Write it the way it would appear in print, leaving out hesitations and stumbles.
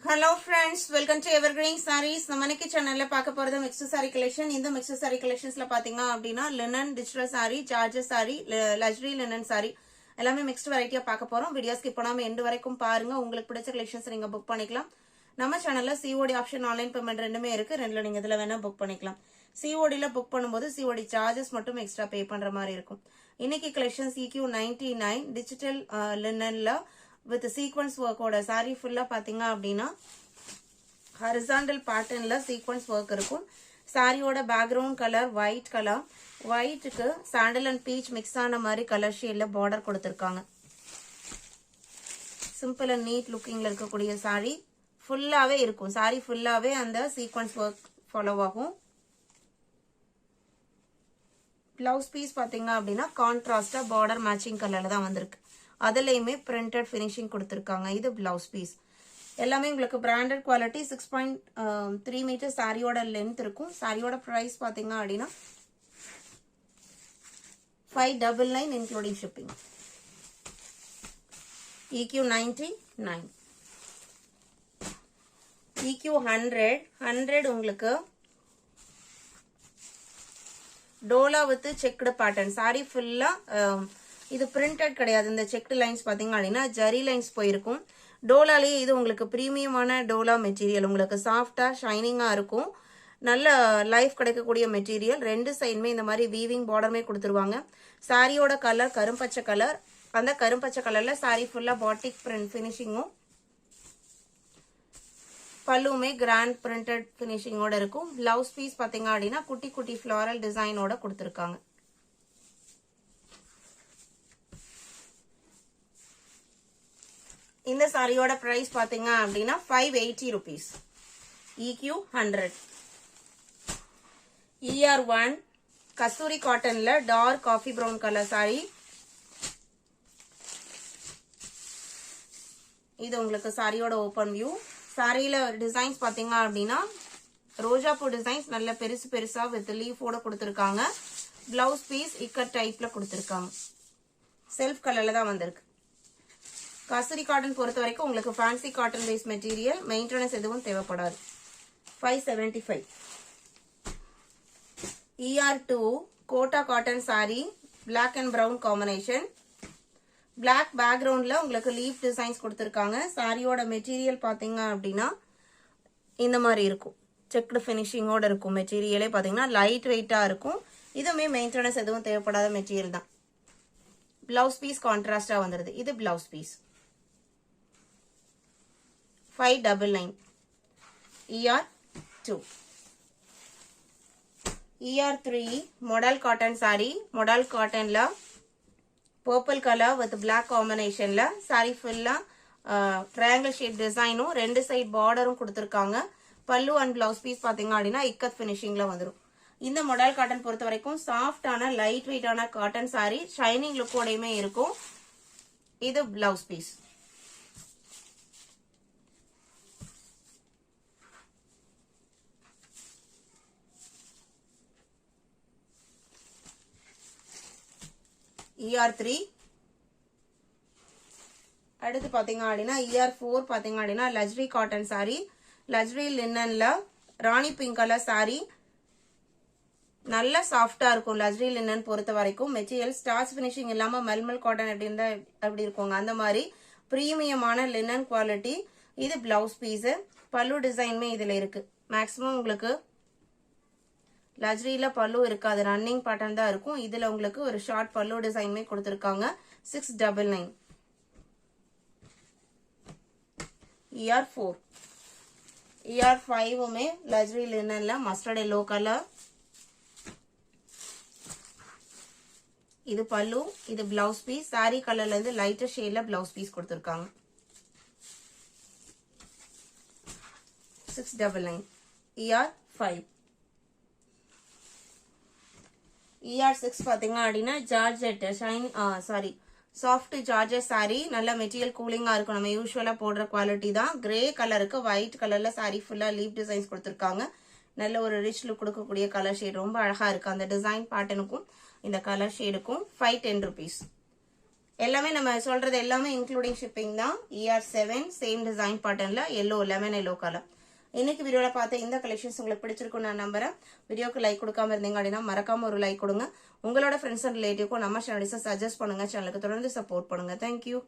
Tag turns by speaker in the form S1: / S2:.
S1: Hello friends, welcome to Evergreen Sarees. நம்ம இன்னைக்கு சேனல்ல பார்க்க போறது mixed saree collection. இந்த mixed saree collectionsல பாத்தீங்க அப்படினா linen digital saree, Georgette saree, luxury linen saree எல்லாமே mixed variety பார்க்க போறோம். வீடியோ ஸ்கிப் பண்ணாம எண்ட் வரைக்கும் பாருங்க. உங்களுக்கு பிடிச்ச collections நீங்க புக் பண்ணிக்கலாம். நம்ம சேனல்ல COD ஆப்ஷன் ஆன்லைன் பேமெண்ட் ரெண்டுமே இருக்கு. ரெண்டுல நீங்க இதல வேணா புக் பண்ணிக்கலாம். COD ல புக் பண்ணும்போது COD சார்ஜஸ் மட்டும் எக்ஸ்ட்ரா பே பண்ற மாதிரி இருக்கும். இன்னைக்கு collections EQ99 digital linenல with sequence work oda saree full பாத்தீங்க அப்படினா horizontal patternல sequence work இருக்கும். saree ஓட background color white color, white க்கு sandal and peach mix ஆன மாதிரி color shade ல border கொடுத்திருக்காங்க. simple and neat lookingல இருக்கக்கூடிய saree ஃபுல்லாவே இருக்கும். saree ஃபுல்லாவே அந்த sequence work follow ஆகும். blouse piece பாத்தீங்க அப்படினா contrast border matching கலர்ல தான் வந்திருக்கு. அதுலயுமே printed finishing கொடுத்திருக்காங்க. இது blouse piece. எல்லாமே உங்களுக்கு branded quality 6.3 meter சாரியோட length இருக்கும். சாரியோட price பாத்தீங்க அப்படினா 599 including shipping. EQ99. EQ100 உங்களுக்கு Dola with checked pattern. Sorry ஃபுல்லா இது printed கிடையாது. இந்த செக்டு லைன்ஸ் பாத்தீங்க அப்படினா ஜரி லைன்ஸ் போயிருக்கும். டோலாலயே இது உங்களுக்கு பிரீமியமான டோலா மெட்டீரியல். உங்களுக்கு சாஃப்டா ஷைனிங்கா இருக்கும். நல்ல லைஃப் கிடைக்கக்கூடிய மெட்டீரியல். ரெண்டு சைடுமே இந்த மாதிரி வீவிங் பார்டர்மே கொடுத்துருவாங்க. சாரியோட கலர் கரும்பச்சை கலர். அந்த கரும்பச்சை கலர்ல சாரி ஃபுல்லா பாட்டிக் பிரிண்ட் ஃபினிஷிங்கும் பல்லுமே கிராண்ட் பிரிண்டட் ஃபினிஷிங்கோட இருக்கும். பிளவுஸ் பீஸ் பாத்தீங்க அப்படின்னா குட்டி குட்டி ஃபிளாரல் டிசைனோட கொடுத்துருக்காங்க. இந்த சாரியோட பிரைஸ் பாத்தீங்க அப்படின்னா 580 rupees. EQ100. ER1 கஸ்தூரி காட்டன்ல dark coffee brown colour sari. இது உங்களுக்கு சாரியோட ஓபன் வியூ. சாரியில டிசைன்ஸ் பாத்தீங்க அப்படின்னா ரோஜா பூ டிசைன்ஸ் நல்ல பெருசு பெருசா வித் லீஃபோட கொடுத்திருக்காங்க. பிளவுஸ் பீஸ் இக்கட் டைப்ல கொடுத்திருக்காங்க. செல்ஃப் கலர்ல தான் வந்திருக்கு. கஸ்தூரி காட்டன் பொறுத்த வரைக்கும் உங்களுக்கு fancy cotton base material, maintenance எதுவும் தேவைப்படாது. 575. ER2 Kota cotton sari, black and brown combination. Black பேக்ரவுண்ட்ல உங்களுக்கு லீஃப் டிசைன்ஸ் கொடுத்திருக்காங்க. சாரியோட மெட்டீரியல் பாத்தீங்க அப்படின்னா இந்த மாதிரி இருக்கும். செக்டு ஃபினிஷிங்கோட இருக்கும். மெட்டீரியலே பாத்தீங்கன்னா லைட் வெயிட்டா இருக்கும். இதுவுமே மெயின்டெனன்ஸ் எதுவும் தேவைப்படாத மெட்டீரியல் தான். பிளவுஸ் பீஸ் கான்ட்ராஸ்டா வந்துருது. இது blouse piece. 599. ER2. ER3 model cotton saree. model cottonல purple color with black combinationல saree full triangle shape designும் ரெண்டு சைடு பார்டரும் கொடுத்திருக்காங்க. பல்லு அண்ட் பிளவுஸ் பீஸ் பாத்தீங்க அப்படின்னா இக்கத் ஃபினிஷிங்ல வந்துரும். இந்த மாடல் காட்டன் பொறுத்த வரைக்கும் சாஃப்டான லைட் வெயிட்டான காட்டன் சாரி, ஷைனிங் லுக்கோடையுமே இருக்கும். இது பிளவுஸ் பீஸ். ER3. அடுத்து பாத்தீங்க அப்படின்னா ER4 பாத்தீங்க அப்படின்னா லக்ஸரி காட்டன் சாரி, லக்ஸரி லினன்ல ராணி பிங்க் கலர் சாரி. நல்ல சாஃப்டா இருக்கும். லக்ஸரி லினன் பொறுத்த வரைக்கும் மெட்டீரியல் ஸ்டார்ச் பினிஷிங் இல்லாம மல்மல் காட்டன் எப்படி இருந்தா அப்படி இருக்குங்க. அந்த மாதிரி பிரீமியமான லினன் குவாலிட்டி. இது பிளவுஸ் பீஸ். பல்லு டிசைன்மே இதுல இருக்கு. மேக்சிமம் உங்களுக்கு லக்ஸரியில பல்லு இருக்காது. ரன்னிங் பேட்டர்ன் தான் இருக்கும். இதுல உங்களுக்கு ஒரு ஷார்ட் பல்லு டிசைன்மே கொடுத்திருக்காங்க. 699. ER4. ER5 லக்ஸரி லினன்ல மஸ்டர்ட் எல்லோ கலர். இது பல்லு, இது பிளவுஸ் பீஸ். சாரி கலர்ல இருந்து லைட்டர் ஷேட்ல பிளவுஸ் பீஸ் கொடுத்திருக்காங்க. 699. ER5. ER6 பாத்தீங்க அப்படின்னா ஜார்ஜெட் சாஃப்ட் ஜார்ஜெட் சாரி. நல்ல மெட்டீரியல் கூலிங்கா இருக்கும். நம்ம யூஸ்வலா போடுற குவாலிட்டி தான். கிரே கலருக்கு ஒயிட் கலர்ல சாரி ஃபுல்லா லீப் டிசைன்ஸ் கொடுத்திருக்காங்க. நல்ல ஒரு ரிச் லுக் கொடுக்கக்கூடிய கலர் ஷேட். ரொம்ப அழகா இருக்கு. அந்த டிசைன் பேட்டர்னுக்கும் இந்த கலர் ஷேடுக்கும் 510 rupees. எல்லாமே நம்ம சொல்றது எல்லாமே இன்க்ளூடிங் ஷிப்பிங் தான். ER7 சேம் டிசைன் பேட்டர்ன்ல எல்லோ லெமன் எல்லோ கலர். இன்னைக்கு வீடியோல பார்த்த இந்த கலெக்ஷன்ஸ் உங்களுக்கு பிடிச்சிருக்கும் நான் நம்புறேன். வீடியோக்கு லைக் கொடுக்காம இருந்தீங்க அப்படின்னா மறக்காம ஒரு லைக் கொடுங்க. உங்களோட ஃப்ரெண்ட்ஸ் அண்ட் ரிலேட்டிவ்க்கும் நம்ம சேனல்ஸை சஜஸ்ட் பண்ணுங்க. சேனலுக்கு தொடர்ந்து சப்போர்ட் பண்ணுங்க. தேங்க்யூ.